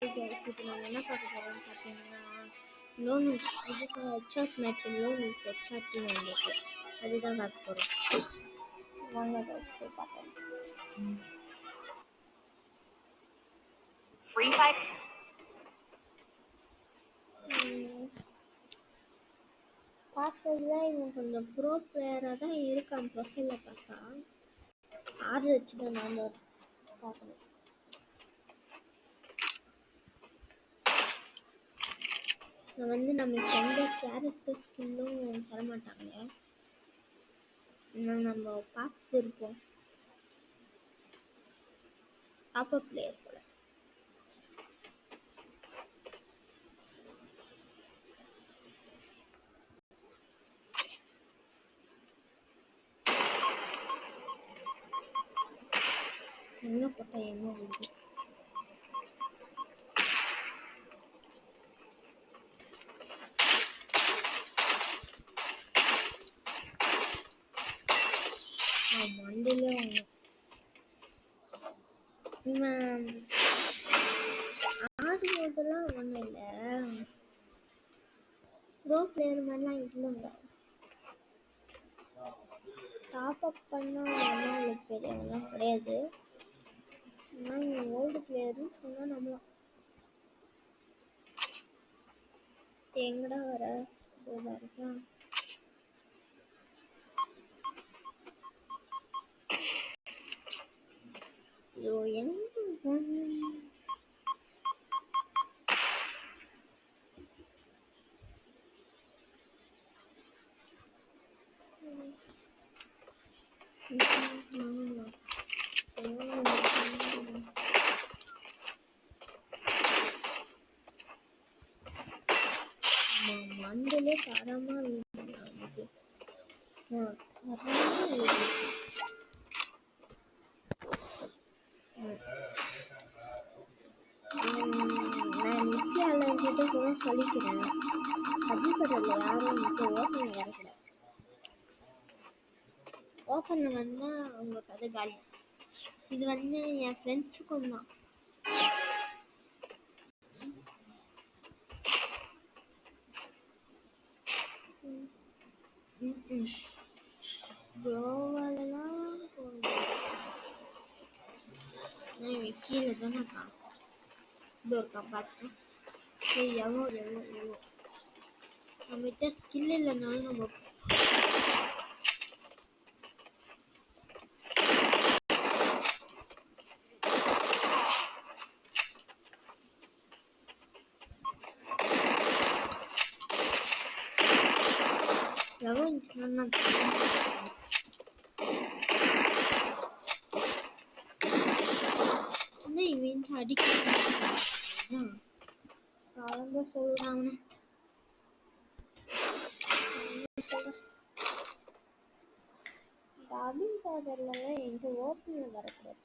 இப்போ நம்ம என்ன பார்க்க போகிறோம்னு பார்த்தீங்கன்னா லோன் இதுக்கு ஹெட்ஷாட் மேட்ச் லோன் ஹெட்ஷாட்னு வந்துருக்கு அதுதான் பார்க்க போகிறோம். வாங்க போய் பார்க்கலாம். ஃப்ரீ ஃபயர் பார்த்ததுல இவன் கொஞ்சம் ப்ரோ பிளேயராக தான் இருக்கான். ப்ரொஃபைலில் பார்த்தா 6 வச்சு தான் நான் பார்க்கணும். வந்து நமக்கு எந்த கேரக்டர் ஸ்கின்னும் தரமாட்டாங்க. நம்ம பார்த்து இருப்போம் டாப் பிளேயர் போல. என்ன போட்டா என்ன வருது? மண்டிலே ஆடும்போதெல்லாம் ஒன்றும் இல்லை, ப்ரோ பிளேயர் மாதிரிலாம் இல்லைங்க. டாப் அப் பண்ணால் ஒன்றும் உங்களுக்கு பெரியவங்களாம் கிடையாது. ஆனால் இங்கே ஓல்டு பிளேயர்னு சொன்னால் நம்மளாம் எங்கடா வர போதா இருக்கா. ஐயோ எங்க மண்டிலே தரமா சொல்லிக்கிறேன். கபிபடல யாரும் ஓப்பன்ல வரக்கூடாது. ஓப்பன்ல வந்தா அவங்க கதை காலி. இது வந்து என் ஃப்ரெண்ட்ஸுக்கும் தான். ப்ரோவாலலாம் கீழே தானே இது இருக்கா பார்த்தேன். எவ்வளோ நம்மகிட்ட ஸ்கில் இல்லைனாலும் நம்ம அடிக்க சொல்றாங்க. டபிள் பார்டர்லாம் என்கிட்ட ஓப்பனில் வரக்கூடாது.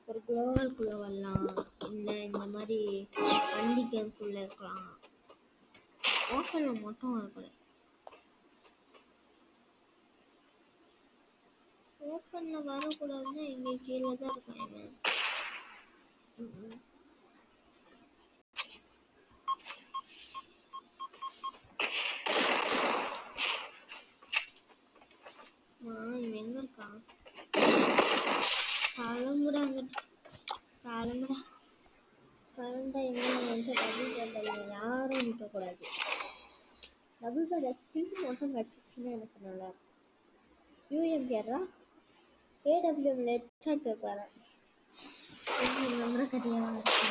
ஒரு குளோவல்குள்ளே வரலாம், இல்லை இந்த மாதிரி வண்டி கேம்குள்ளே இருக்கலாம். ஓப்பனில் மட்டும் வரக்கூடாது. ஓப்பனில் வரக்கூடாதுன்னா எங்கே கீழே தான் இருக்காங்க. இவன் எங்க இருக்கான்? கிளம்புறாங்க, கிளம்புடா எங்க வந்து டபுள் பேர்ல யாரும் நிற்கக்கூடாது. டபுள் பேர்ல ஸ்கில் மட்டும் கடிச்சிச்சுன்னா எனக்கு நல்லா இருக்கும். யூஎம்பிஆரா ஏடபிள்யூஎம்ல ஹெட்ஷாட் வைப்பாரு. நம்புற கதையாக இருக்கு.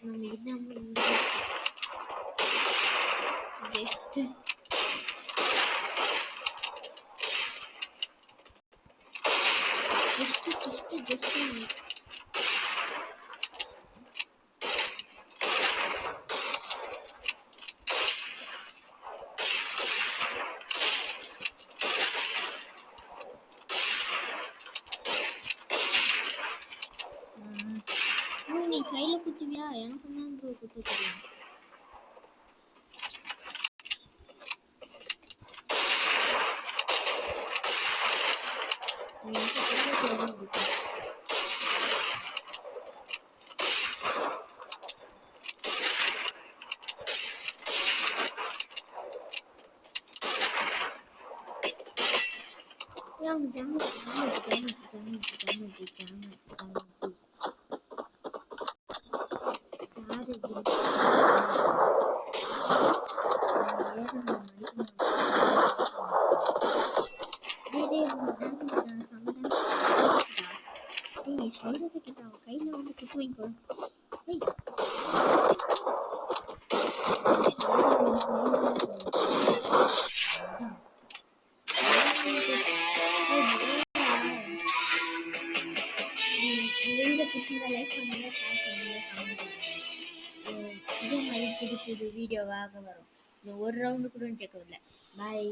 நம்ம என்ன ஜஸ்ட் நீ கையில குத்துவியா? எனக்கு தான் குத்த தெரியும். சொல்றது கிட்ட அவன் கையில வந்து குத்து வாங்கிக்கோ. வீடியோ பிடிச்சிருந்தா லைக் பண்ணுங்க, ஷேர் பண்ணுங்க, கமெண்ட் பண்ணுங்க. இதே மாதிரி புது புது வீடியோவாக வரும். ஒரு ரவுண்டு கூட கேட்கவில்லை. பாய்.